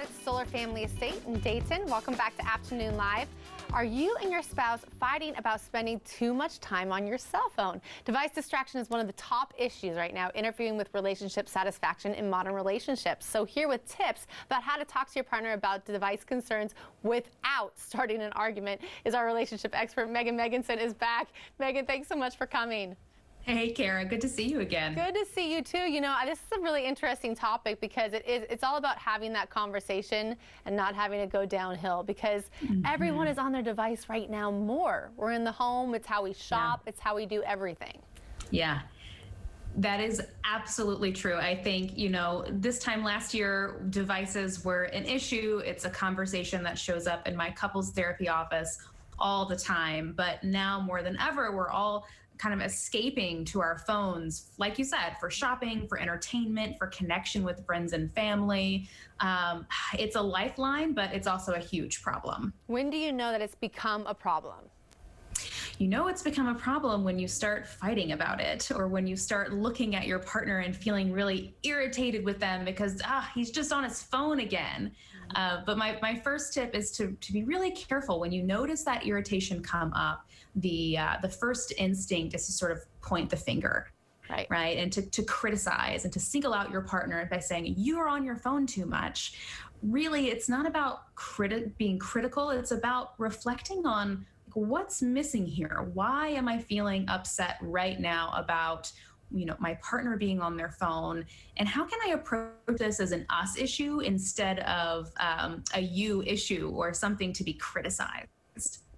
at Solar Family Estate in Dayton. Welcome back to Afternoon Live. Are you and your spouse fighting about spending too much time on your cell phone? Device distraction is one of the top issues right now, interfering with relationship satisfaction in modern relationships. So here with tips about how to talk to your partner about device concerns without starting an argument is our relationship expert, Maegan Megginson is back. Maegan, thanks so much for coming. Hey, Kara, good to see you again. Good to see you too. You know, this is a really interesting topic because it's all about having that conversation and not having it go downhill because everyone is on their device right now more. We're in the home, it's how we shop, it's how we do everything. Yeah. That is absolutely true. I think, you know, this time last year, devices were an issue. It's a conversation that shows up in my couples therapy office all the time. But now more than ever, we're all kind of escaping to our phones, like you said, for shopping, for entertainment, for connection with friends and family. It's a lifeline, but it's also a huge problem. When do you know that it's become a problem? You know it's become a problem when you start fighting about it, or when you start looking at your partner and feeling really irritated with them because he's just on his phone again. But my first tip is to be really careful when you notice that irritation come up. The first instinct is to sort of point the finger, right? And to criticize and to single out your partner by saying you're on your phone too much. Really, it's not about being critical. It's about reflecting on what's missing here. Why am I feeling upset right now about, you know, my partner being on their phone, and how can I approach this as an us issue instead of a you issue or something to be criticized?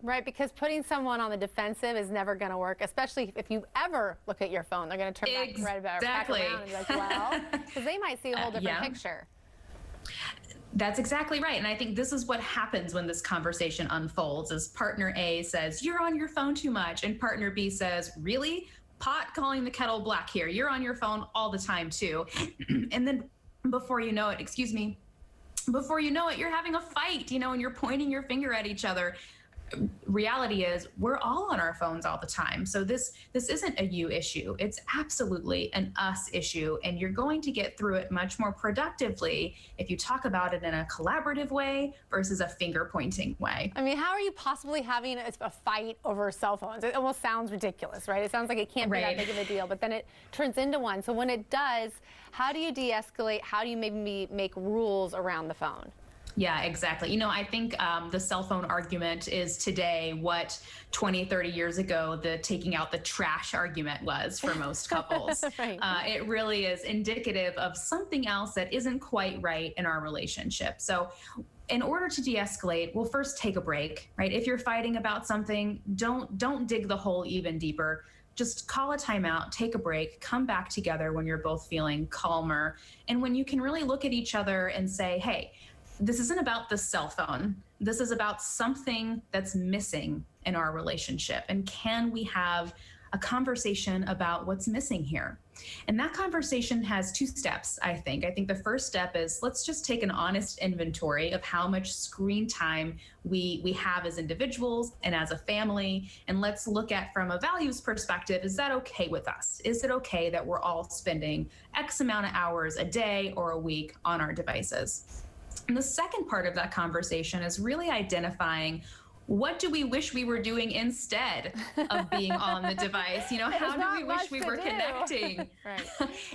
Right, because putting someone on the defensive is never going to work, especially if you ever look at your phone. They're going to turn back around and be like, well, because they might see a whole different picture. That's exactly right. And I think this is what happens when this conversation unfolds is partner A says, you're on your phone too much. And partner B says, really? Pot calling the kettle black here. You're on your phone all the time too. And then before you know it, before you know it, you're having a fight, you know, and you're pointing your finger at each other. Reality is we're all on our phones all the time. So this isn't a you issue. It's absolutely an us issue. And you're going to get through it much more productively if you talk about it in a collaborative way versus a finger pointing way. I mean, how are you possibly having a fight over cell phones? It almost sounds ridiculous, right? It sounds like it can't be that big of a deal, but then it turns into one. So when it does, how do you de-escalate? How do you maybe make rules around the phone? Yeah, exactly. You know, I think the cell phone argument is today what 20, 30 years ago, the taking out the trash argument was for most couples. It really is indicative of something else that isn't quite right in our relationship. So in order to de-escalate, we'll first take a break, right? If you're fighting about something, don't dig the hole even deeper. Just call a timeout, take a break, come back together when you're both feeling calmer. And when you can really look at each other and say, hey, this isn't about the cell phone. This is about something that's missing in our relationship. And can we have a conversation about what's missing here? And that conversation has two steps, I think. I think the first step is let's just take an honest inventory of how much screen time we have as individuals and as a family. And let's look at from a values perspective, is that okay with us? Is it okay that we're all spending X amount of hours a day or a week on our devices? And the second part of that conversation is really identifying what do we wish we were doing instead of being on the device? You know, how do we wish we were connecting?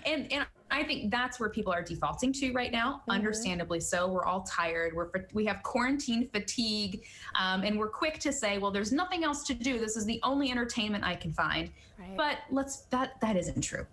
And I think that's where people are defaulting to right now, understandably so. We're all tired. We have quarantine fatigue, and we're quick to say, well, there's nothing else to do. This is the only entertainment I can find. But that isn't true.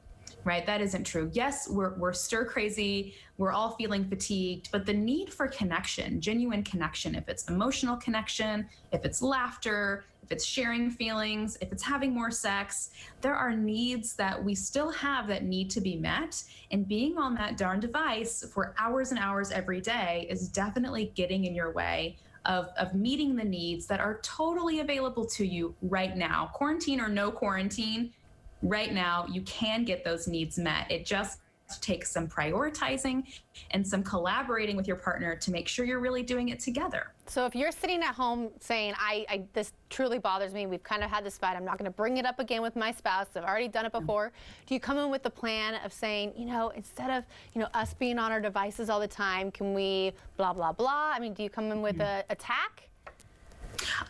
Right? That isn't true. Yes, we're stir crazy. We're all feeling fatigued, but the need for connection, genuine connection, if it's emotional connection, if it's laughter, if it's sharing feelings, if it's having more sex, there are needs that we still have that need to be met. And being on that darn device for hours and hours every day is definitely getting in your way of meeting the needs that are totally available to you right now. Quarantine or no quarantine, right now, you can get those needs met. It just to take some prioritizing and some collaborating with your partner to make sure you're really doing it together. So if you're sitting at home saying, this truly bothers me, we've kind of had this fight, I'm not going to bring it up again with my spouse, I've already done it before, do you come in with the plan of saying, instead of, us being on our devices all the time, can we blah, blah, blah? I mean, do you come in with a attack?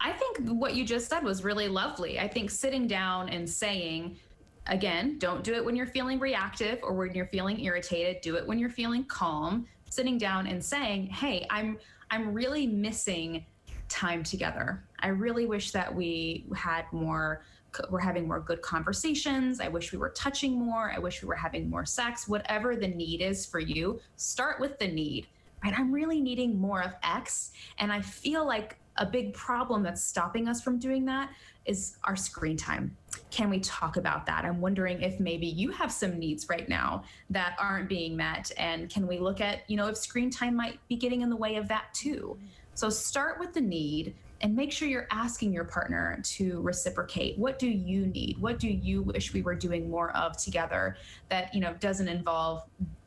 I think what you just said was really lovely. I think sitting down and saying, again, don't do it when you're feeling reactive or when you're feeling irritated. Do it when you're feeling calm. Sitting down and saying, hey, I'm really missing time together. I really wish that we're having more good conversations. I wish we were touching more. I wish we were having more sex. Whatever the need is for you, start with the need, right? I'm really needing more of X. And I feel like a big problem that's stopping us from doing that is our screen time. Can we talk about that? I'm wondering if maybe you have some needs right now that aren't being met. And can we look at, if screen time might be getting in the way of that too? So start with the need and make sure you're asking your partner to reciprocate. What do you need? What do you wish we were doing more of together that, doesn't involve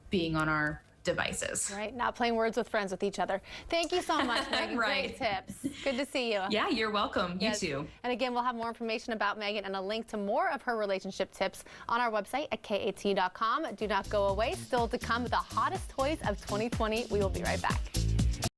being on our devices? Right, not playing words with friends with each other. Thank you so much, Megan. Right. Great tips. Good to see you. Yeah, you're welcome. Yes. You too. And again, we'll have more information about Megan and a link to more of her relationship tips on our website at kat.com. Do not go away. Still to come, the hottest toys of 2020. We will be right back.